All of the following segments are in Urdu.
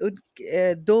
2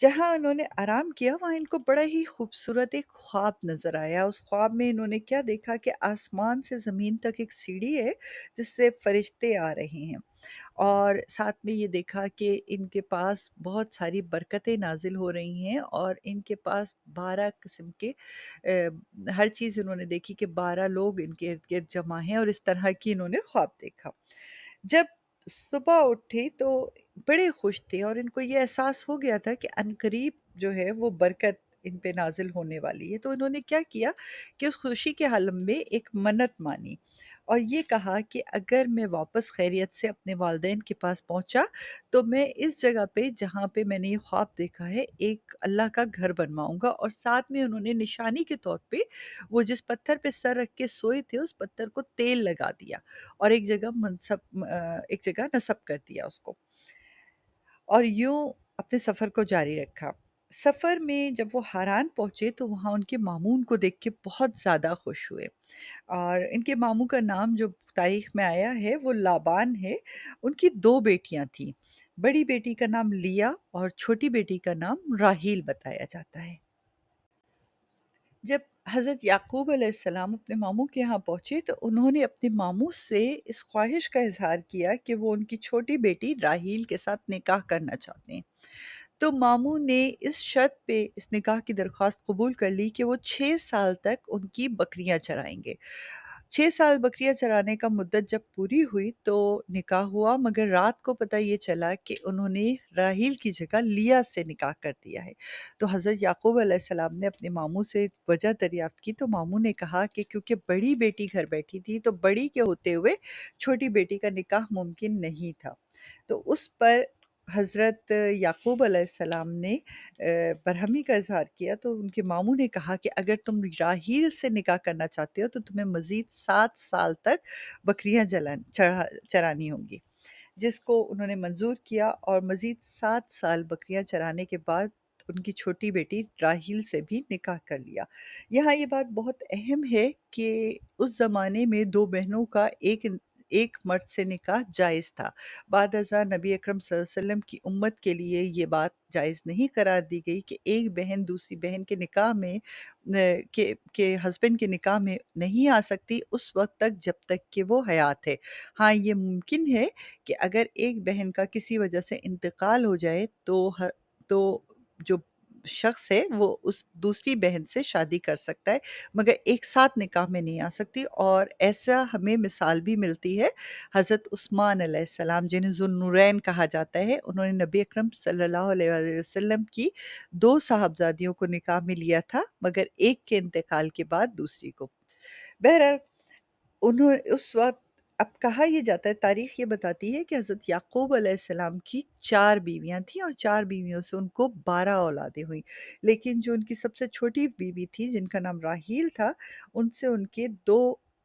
جہاں انہوں نے آرام کیا وہاں ان کو بڑا ہی خوبصورت ایک خواب نظر آیا۔ اس خواب میں انہوں نے کیا دیکھا کہ آسمان سے زمین تک ایک سیڑھی ہے جس سے فرشتے آ رہے ہیں، اور ساتھ میں یہ دیکھا کہ ان کے پاس بہت ساری برکتیں نازل ہو رہی ہیں، اور ان کے پاس 12 قسم کے ہر چیز انہوں نے دیکھی کہ 12 لوگ ان کے ارد گرد جمع ہیں، اور اس طرح کی انہوں نے خواب دیکھا۔ جب صبح اٹھی تو بڑے خوش تھے، اور ان کو یہ احساس ہو گیا تھا کہ عنقریب جو ہے وہ برکت ان پہ نازل ہونے والی ہے۔ تو انہوں نے کیا کیا کہ اس خوشی کے عالم میں ایک منت مانی، اور یہ کہا کہ اگر میں واپس خیریت سے اپنے والدین کے پاس پہنچا تو میں اس جگہ پہ جہاں پہ میں نے یہ خواب دیکھا ہے ایک اللہ کا گھر بنواؤں گا، اور ساتھ میں انہوں نے نشانی کے طور پہ وہ جس پتھر پہ سر رکھ کے سوئے تھے اس پتھر کو تیل لگا دیا، اور ایک جگہ نصب کر دیا اس کو، اور یوں اپنے سفر کو جاری رکھا۔ سفر میں جب وہ ہاران پہنچے تو وہاں ان کے ماموں ان کو دیکھ کے بہت زیادہ خوش ہوئے، اور ان کے ماموں کا نام جو تاریخ میں آیا ہے وہ لابان ہے۔ ان کی 2 بیٹیاں تھیں، بڑی بیٹی کا نام لیا اور چھوٹی بیٹی کا نام راحیل بتایا جاتا ہے۔ جب حضرت یعقوب علیہ السلام اپنے ماموں کے یہاں پہنچے تو انہوں نے اپنے ماموں سے اس خواہش کا اظہار کیا کہ وہ ان کی چھوٹی بیٹی راحیل کے ساتھ نکاح کرنا چاہتے ہیں۔ تو ماموں نے اس شرط پہ اس نکاح کی درخواست قبول کر لی کہ وہ 6 سال تک ان کی بکریاں چرائیں گے۔ 6 سال بکریاں چرانے کا مدت جب پوری ہوئی تو نکاح ہوا، مگر رات کو پتہ یہ چلا کہ انہوں نے راحیل کی جگہ لیا سے نکاح کر دیا ہے۔ تو حضرت یعقوب علیہ السلام نے اپنے ماموں سے وجہ دریافت کی تو ماموں نے کہا کہ کیونکہ بڑی بیٹی گھر بیٹھی تھی تو بڑی کے ہوتے ہوئے چھوٹی بیٹی کا نکاح ممکن نہیں تھا۔ تو اس پر حضرت یعقوب علیہ السلام نے برہمی کا اظہار کیا، تو ان کے ماموں نے کہا کہ اگر تم راحیل سے نکاح کرنا چاہتے ہو تو تمہیں مزید 7 سال تک بکریاں چرانی ہوں گی، جس کو انہوں نے منظور کیا، اور مزید 7 سال بکریاں چرانے کے بعد ان کی چھوٹی بیٹی راحیل سے بھی نکاح کر لیا۔ یہاں یہ بات بہت اہم ہے کہ اس زمانے میں 2 بہنوں کا ایک مرد سے نکاح جائز تھا۔ بعد ازاں نبی اکرم صلی اللہ علیہ وسلم کی امت کے لیے یہ بات جائز نہیں قرار دی گئی کہ ایک بہن دوسری بہن کے نکاح میں کہ ہسبینڈ کے نکاح میں نہیں آ سکتی اس وقت تک جب تک کہ وہ حیات ہے۔ ہاں یہ ممکن ہے کہ اگر ایک بہن کا کسی وجہ سے انتقال ہو جائے تو جو شخص ہے وہ اس دوسری بہن سے شادی کر سکتا ہے، مگر ایک ساتھ نکاح میں نہیں آ سکتی، اور ایسا ہمیں مثال بھی ملتی ہے حضرت عثمان علیہ السلام جنہیں ذو النورین کہا جاتا ہے۔ انہوں نے نبی اکرم صلی اللہ علیہ وآلہ وسلم کی 2 صاحبزادیوں کو نکاح میں لیا تھا، مگر ایک کے انتقال کے بعد دوسری کو۔ بہرحال اس وقت اب کہا یہ جاتا ہے، تاریخ یہ بتاتی ہے کہ حضرت یعقوب علیہ السلام کی 4 بیویاں تھیں، اور 4 بیویوں سے ان کو 12 اولادیں ہوئیں، لیکن جو ان کی سب سے چھوٹی بیوی تھی جن کا نام راحیل تھا، ان سے ان کے 2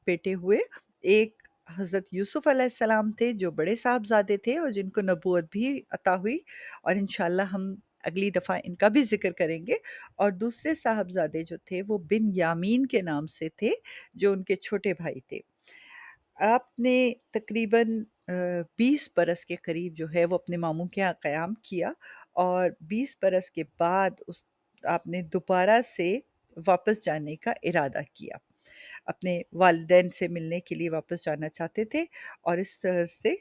بیٹے ہوئے۔ ایک حضرت یوسف علیہ السلام تھے جو بڑے صاحبزادے تھے اور جن کو نبوت بھی عطا ہوئی، اور انشاءاللہ ہم اگلی دفعہ ان کا بھی ذکر کریں گے، اور دوسرے صاحبزادے جو تھے وہ بن یامین کے نام سے تھے جو ان کے چھوٹے بھائی تھے۔ آپ نے تقریباً 20 برس کے قریب جو ہے وہ اپنے ماموں کے یہاں قیام کیا، اور 20 برس کے بعد آپ نے دوبارہ سے واپس جانے کا ارادہ کیا، اپنے والدین سے ملنے کے لیے واپس جانا چاہتے تھے، اور اس طرح سے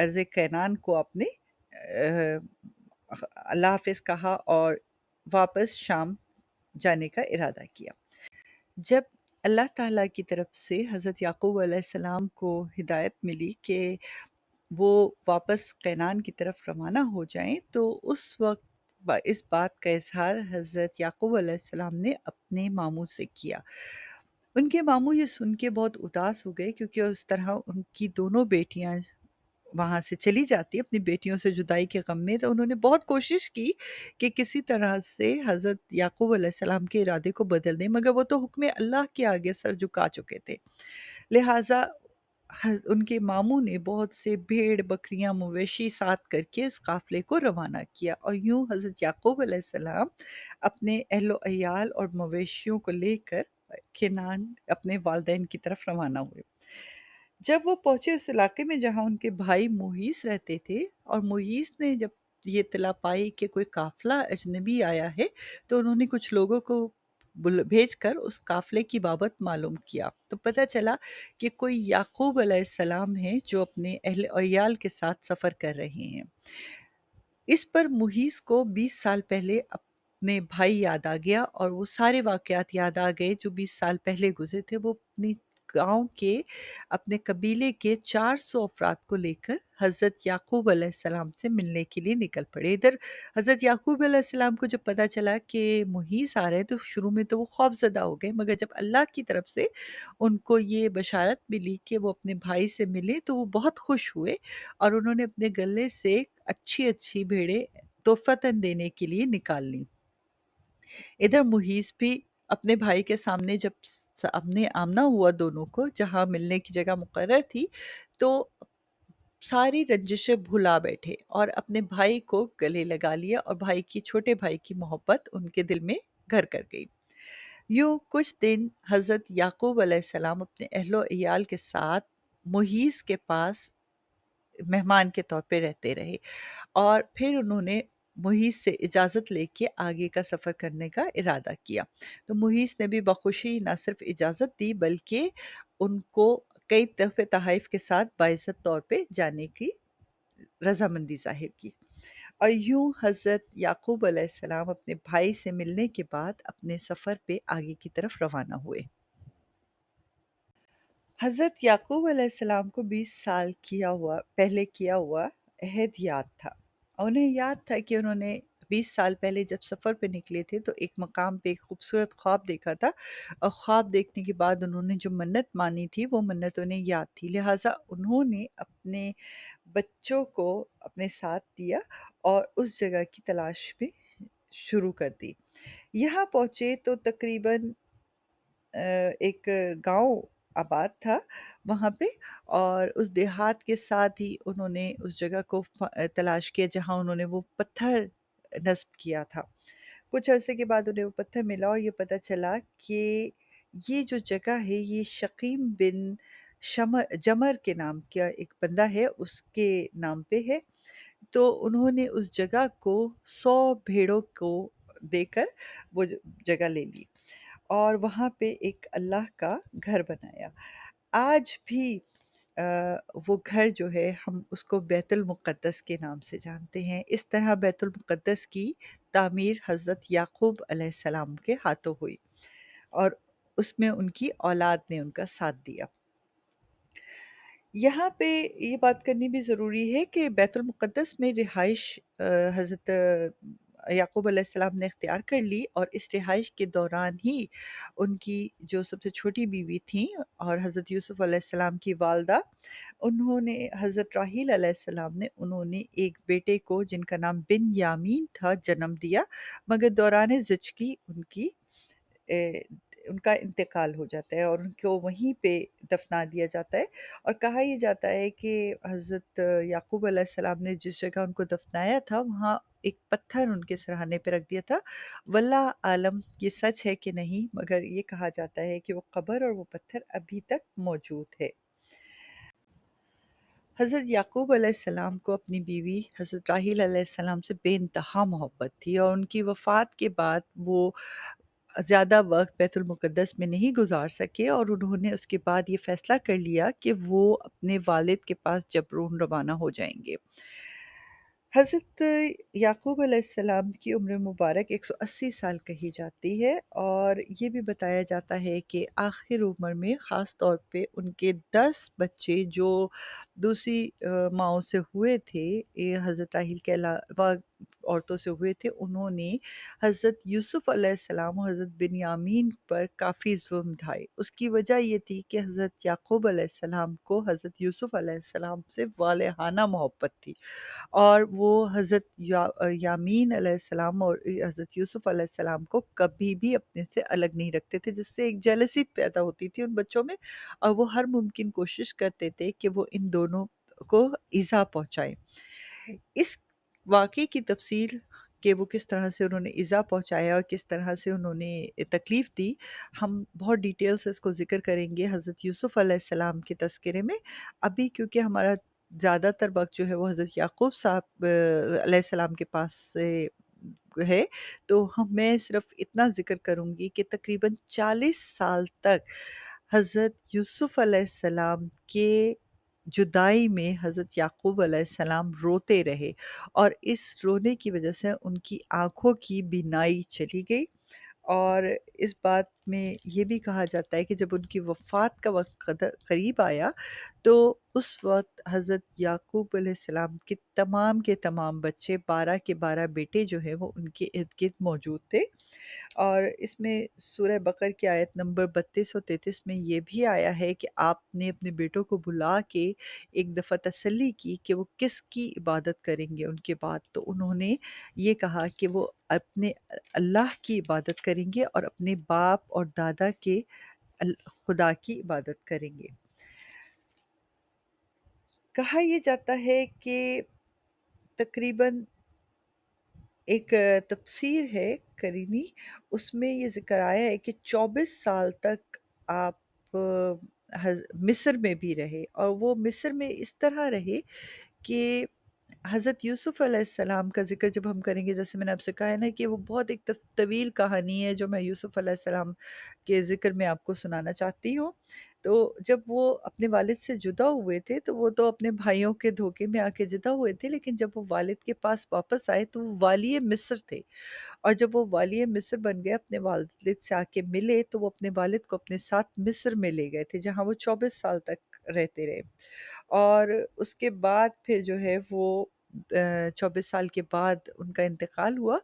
ارض کینان کو آپ نے آ، اللہ حافظ کہا اور واپس شام جانے کا ارادہ کیا۔ جب اللہ تعالیٰ کی طرف سے حضرت یعقوب علیہ السلام کو ہدایت ملی کہ وہ واپس کینان کی طرف روانہ ہو جائیں، تو اس وقت اس بات کا اظہار حضرت یعقوب علیہ السلام نے اپنے ماموں سے کیا۔ ان کے ماموں یہ سن کے بہت اداس ہو گئے، کیونکہ اس طرح ان کی دونوں بیٹیاں وہاں سے چلی جاتی اپنی بیٹیوں سے جدائی کے غم میں، تو انہوں نے بہت کوشش کی کہ کسی طرح سے حضرت یعقوب علیہ السلام کے ارادے کو بدل دیں، مگر وہ تو حکم اللہ کے آگے سر جھکا چکے تھے۔ لہٰذا ان کے ماموں نے بہت سے بھیڑ بکریاں مویشی ساتھ کر کے اس قافلے کو روانہ کیا، اور یوں حضرت یعقوب علیہ السلام اپنے اہل و عیال اور مویشیوں کو لے کر کنعان اپنے والدین کی طرف روانہ ہوئے۔ جب وہ پہنچے اس علاقے میں جہاں ان کے بھائی محیص رہتے تھے، اور محیص نے جب یہ اطلاع پائی کہ کوئی قافلہ اجنبی آیا ہے تو انہوں نے کچھ لوگوں کو بھیج کر اس قافلے کی بابت معلوم کیا، تو پتہ چلا کہ کوئی یعقوب علیہ السلام ہیں جو اپنے اہل و عیال کے ساتھ سفر کر رہے ہیں۔ اس پر محیص کو 20 سال پہلے اپنے بھائی یاد آ گیا اور وہ سارے واقعات یاد آ گئے جو 20 سال پہلے گزرے تھے۔ وہ اپنی گاؤں کے اپنے قبیلے کے 400 افراد کو لے کر حضرت یعقوب علیہ السلام سے ملنے کے لیے نکل پڑے۔ ادھر حضرت یعقوب علیہ السلام کو جب پتہ چلا کہ محیص آ رہے ہیں تو شروع میں تو وہ خوف زدہ ہو گئے، مگر جب اللہ کی طرف سے ان کو یہ بشارت ملی کہ وہ اپنے بھائی سے ملے تو وہ بہت خوش ہوئے اور انہوں نے اپنے گلے سے اچھی اچھی بھیڑیں تحفتاً دینے کے لیے نکال لیں۔ ادھر محیص بھی اپنے بھائی کے سامنے جب سامنے آمنا ہوا دونوں کو، جہاں ملنے کی جگہ مقرر تھی، تو ساری رنجشیں بھلا بیٹھے اور اپنے بھائی کو گلے لگا لیا اور بھائی کی چھوٹے بھائی کی محبت ان کے دل میں گھر کر گئی۔ یوں کچھ دن حضرت یعقوب علیہ السلام اپنے اہل و عیال کے ساتھ محیص کے پاس مہمان کے طور پہ رہتے رہے اور پھر انہوں نے محیص سے اجازت لے کے آگے کا سفر کرنے کا ارادہ کیا، تو محیص نے بھی بخوشی نہ صرف اجازت دی بلکہ ان کو کئی تحفے تحائف کے ساتھ باعزت طور پہ جانے کی رضامندی ظاہر کی، اور یوں حضرت یعقوب علیہ السلام اپنے بھائی سے ملنے کے بعد اپنے سفر پہ آگے کی طرف روانہ ہوئے۔ حضرت یعقوب علیہ السلام کو 20 سال پہلے کیا ہوا عہد یاد تھا۔ انہیں یاد تھا کہ انہوں نے 20 سال پہلے جب سفر پہ نکلے تھے تو ایک مقام پہ ایک خوبصورت خواب دیکھا تھا، اور خواب دیکھنے کے بعد انہوں نے جو منت مانی تھی وہ منت انہیں یاد تھی، لہٰذا انہوں نے اپنے بچوں کو اپنے ساتھ دیا اور اس جگہ کی تلاش بھی شروع کر دی۔ یہاں پہنچے تو تقریباً ایک گاؤں آباد تھا وہاں پہ، اور اس دیہات کے ساتھ ہی انہوں نے اس جگہ کو تلاش کیا جہاں انہوں نے وہ پتھر نصب کیا تھا۔ کچھ عرصے کے بعد انہیں وہ پتھر ملا اور یہ پتہ چلا کہ یہ جو جگہ ہے یہ شقیم بن جمر کے نام کا ایک بندہ ہے، اس کے نام پہ ہے، تو انہوں نے اس جگہ کو 100 بھیڑوں کو دے کر وہ جگہ لے لی اور وہاں پہ ایک اللہ کا گھر بنایا۔ آج بھی وہ گھر جو ہے ہم اس کو بیت المقدس کے نام سے جانتے ہیں۔ اس طرح بیت المقدس کی تعمیر حضرت یعقوب علیہ السلام کے ہاتھوں ہوئی اور اس میں ان کی اولاد نے ان کا ساتھ دیا۔ یہاں پہ یہ بات کرنی بھی ضروری ہے کہ بیت المقدس میں رہائش حضرت یعقوب علیہ السلام نے اختیار کر لی، اور اس رہائش کے دوران ہی ان کی جو سب سے چھوٹی بیوی تھیں اور حضرت یوسف علیہ السلام کی والدہ، انہوں نے حضرت راحیل علیہ السلام نے انہوں نے ایک بیٹے کو جن کا نام بن یامین تھا جنم دیا، مگر دوران زچگی ان کا انتقال ہو جاتا ہے اور ان کو وہیں پہ دفنا دیا جاتا ہے، اور کہا یہ جاتا ہے کہ حضرت یعقوب علیہ السلام نے جس جگہ ان کو دفنایا تھا وہاں ایک پتھر ان کے سرہانے پہ رکھ دیا تھا۔ واللہ عالم یہ سچ ہے کہ نہیں، مگر یہ کہا جاتا ہے کہ وہ قبر اور وہ پتھر ابھی تک موجود ہے۔ حضرت یعقوب علیہ السلام کو اپنی بیوی حضرت راحیل علیہ السلام سے بے انتہا محبت تھی، اور ان کی وفات کے بعد وہ زیادہ وقت بیت المقدس میں نہیں گزار سکے، اور انہوں نے اس کے بعد یہ فیصلہ کر لیا کہ وہ اپنے والد کے پاس جبرون روانہ ہو جائیں گے۔ حضرت یعقوب علیہ السلام کی عمر مبارک 180 سال کہی جاتی ہے، اور یہ بھی بتایا جاتا ہے کہ آخر عمر میں خاص طور پہ ان کے 10 بچے جو دوسری ماؤں سے ہوئے تھے، یہ حضرت راحیل کے علاوہ عورتوں سے ہوئے تھے، انہوں نے حضرت یوسف علیہ السلام اور حضرت بنیامین پر کافی ظلم ڈھائے۔ اس کی وجہ یہ تھی کہ حضرت یعقوب علیہ السلام کو حضرت یوسف علیہ السلام سے والہانہ محبت تھی، اور وہ حضرت یامین علیہ السلام اور حضرت یوسف علیہ السلام کو کبھی بھی اپنے سے الگ نہیں رکھتے تھے، جس سے ایک جیلسی پیدا ہوتی تھی ان بچوں میں، اور وہ ہر ممکن کوشش کرتے تھے کہ وہ ان دونوں کو ایذا پہنچائیں۔ اس واقعے کی تفصیل کہ وہ کس طرح سے انہوں نے ایذا پہنچایا اور کس طرح سے انہوں نے تکلیف دی، ہم بہت ڈیٹیل سے اس کو ذکر کریں گے حضرت یوسف علیہ السلام کے تذکرے میں۔ ابھی کیونکہ ہمارا زیادہ تر وقت جو ہے وہ حضرت یعقوب صاحب علیہ السلام کے پاس سے ہے، تو میں صرف اتنا ذکر کروں گی کہ تقریباً 40 سال تک حضرت یوسف علیہ السلام کے جدائی میں حضرت یعقوب علیہ السلام روتے رہے، اور اس رونے کی وجہ سے ان کی آنکھوں کی بینائی چلی گئی، اور اس بات میں یہ بھی کہا جاتا ہے کہ جب ان کی وفات کا وقت قریب آیا تو اس وقت حضرت یعقوب علیہ السلام کے تمام بچے 12 کے 12 بیٹے جو ہیں وہ ان کے ارد گرد موجود تھے، اور اس میں سورہ بقر کی آیت نمبر 32 اور 33 میں یہ بھی آیا ہے کہ آپ نے اپنے بیٹوں کو بلا کے ایک دفعہ تسلی کی کہ وہ کس کی عبادت کریں گے ان کے بعد، تو انہوں نے یہ کہا کہ وہ اپنے اللہ کی عبادت کریں گے اور اپنے باپ اور دادا کے خدا کی عبادت کریں گے۔ کہا یہ جاتا ہے کہ تقریباً ایک تفسیر ہے قرینی، اس میں یہ ذکر آیا ہے کہ 24 سال تک آپ مصر میں بھی رہے، اور وہ مصر میں اس طرح رہے کہ حضرت یوسف علیہ السلام کا ذکر جب ہم کریں گے، جیسے میں نے آپ سے کہا ہے نا کہ وہ بہت ایک طویل کہانی ہے جو میں یوسف علیہ السلام کے ذکر میں آپ کو سنانا چاہتی ہوں۔ تو جب وہ اپنے والد سے جدا ہوئے تھے تو وہ تو اپنے بھائیوں کے دھوکے میں آ کے جدا ہوئے تھے، لیکن جب وہ والد کے پاس واپس آئے تو وہ والی مصر تھے، اور جب وہ والی مصر بن گئے اپنے والد سے آ کے ملے تو وہ اپنے والد کو اپنے ساتھ مصر میں لے گئے تھے، جہاں وہ 24 سال تک رہتے رہے، اور اس کے بعد پھر جو ہے وہ 24 سال کے بعد ان کا انتقال ہوا،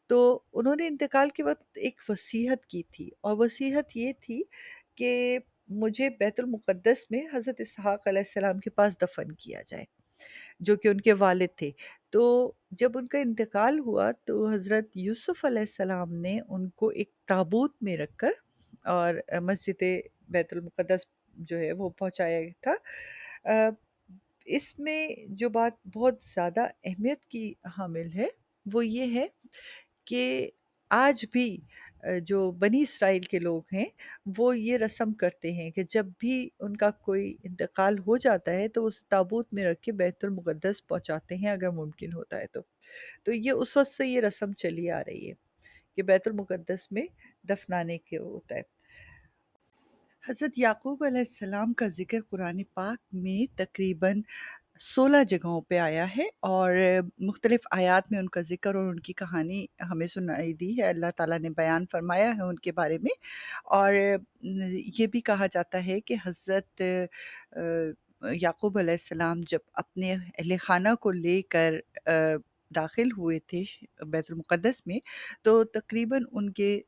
تو انہوں نے انتقال کے وقت ایک وصیت کی تھی، اور وصیت یہ تھی کہ مجھے بیت المقدس میں حضرت اسحاق علیہ السلام کے پاس دفن کیا جائے، جو کہ ان کے والد تھے۔ تو جب ان کا انتقال ہوا تو حضرت یوسف علیہ السلام نے ان کو ایک تابوت میں رکھ کر اور مسجد بیت المقدس جو ہے وہ پہنچایا تھا۔ آ، اس میں جو بات بہت زیادہ اہمیت کی حامل ہے وہ یہ ہے کہ آج بھی جو بنی اسرائیل کے لوگ ہیں وہ یہ رسم کرتے ہیں کہ جب بھی ان کا کوئی انتقال ہو جاتا ہے تو اس تابوت میں رکھ کے بیت المقدس پہنچاتے ہیں اگر ممکن ہوتا ہے تو یہ اس وقت سے یہ رسم چلی آ رہی ہے کہ بیت المقدس میں دفنانے کے ہوتا ہے۔ حضرت یعقوب علیہ السلام کا ذکر قرآن پاک میں تقریباً 16 جگہوں پہ آیا ہے، اور مختلف آیات میں ان کا ذکر اور ان کی کہانی ہمیں سنائی دی ہے، اللہ تعالیٰ نے بیان فرمایا ہے ان کے بارے میں، اور یہ بھی کہا جاتا ہے کہ حضرت یعقوب علیہ السلام جب اپنے اہل خانہ کو لے کر داخل ہوئے تھے بیت المقدس میں، تو تقریباً ان کے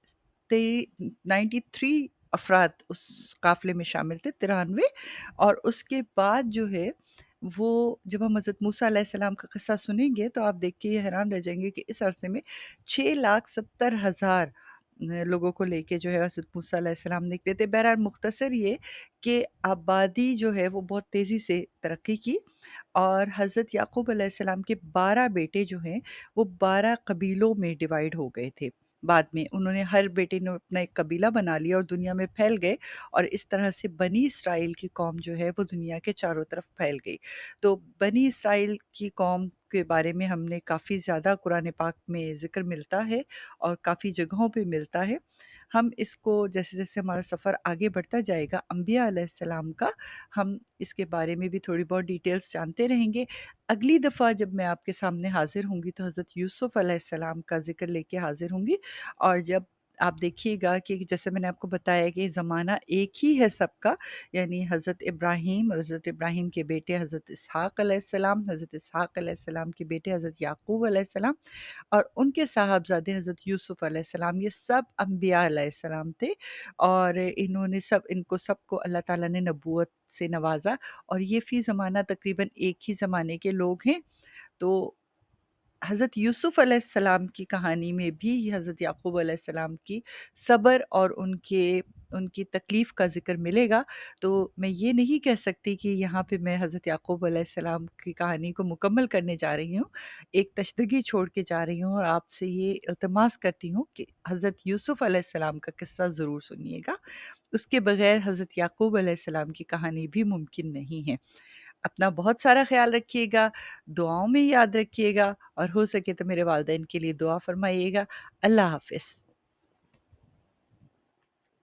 93 افراد اس قافلے میں شامل تھے، 93، اور اس کے بعد جو ہے وہ جب ہم حضرت موسیٰ علیہ السلام کا قصہ سنیں گے تو آپ دیکھ کے یہ حیران رہ جائیں گے کہ اس عرصے میں 6,70,000 لوگوں کو لے کے جو ہے حضرت موسیٰ علیہ السلام نکلے تھے۔ بہرحال مختصر یہ کہ آبادی جو ہے وہ بہت تیزی سے ترقی کی، اور حضرت یعقوب علیہ السلام کے 12 بیٹے جو ہیں وہ 12 قبیلوں میں ڈیوائیڈ ہو گئے تھے۔ بعد میں انہوں نے ہر بیٹے نے اپنا ایک قبیلہ بنا لیا اور دنیا میں پھیل گئے، اور اس طرح سے بنی اسرائیل کی قوم جو ہے وہ دنیا کے چاروں طرف پھیل گئی۔ تو بنی اسرائیل کی قوم کے بارے میں ہم نے کافی زیادہ قرآن پاک میں ذکر ملتا ہے اور کافی جگہوں پہ ملتا ہے۔ ہم اس کو جیسے جیسے ہمارا سفر آگے بڑھتا جائے گا انبیاء علیہ السلام کا، ہم اس کے بارے میں بھی تھوڑی بہت ڈیٹیلز جانتے رہیں گے۔ اگلی دفعہ جب میں آپ کے سامنے حاضر ہوں گی تو حضرت یوسف علیہ السلام کا ذکر لے کے حاضر ہوں گی، اور جب آپ دیکھیے گا کہ جیسے میں نے آپ کو بتایا کہ زمانہ ایک ہی ہے سب کا، یعنی حضرت ابراہیم کے بیٹے حضرت اسحاق علیہ السلام، حضرت اسحاق علیہ السلام کے بیٹے حضرت یعقوب علیہ السلام، اور ان کے صاحبزادے حضرت یوسف علیہ السلام، یہ سب انبیاء علیہ السلام تھے، اور ان کو اللہ تعالیٰ نے نبوت سے نوازا، اور یہ فی زمانہ تقریباً ایک ہی زمانے کے لوگ ہیں۔ تو حضرت یوسف علیہ السلام کی کہانی میں بھی حضرت یعقوب علیہ السلام کی صبر اور ان کی تکلیف کا ذکر ملے گا، تو میں یہ نہیں کہہ سکتی کہ یہاں پہ میں حضرت یعقوب علیہ السلام کی کہانی کو مکمل کرنے جا رہی ہوں، ایک تشدگی چھوڑ کے جا رہی ہوں، اور آپ سے یہ التماس کرتی ہوں کہ حضرت یوسف علیہ السلام کا قصہ ضرور سنیے گا، اس کے بغیر حضرت یعقوب علیہ السلام کی کہانی بھی ممکن نہیں ہے۔ اپنا بہت سارا خیال رکھیے گا، دعاؤں میں یاد رکھیے گا اور ہو سکے تو میرے والدین کے لیے دعا فرمائیے گا۔ اللہ حافظ۔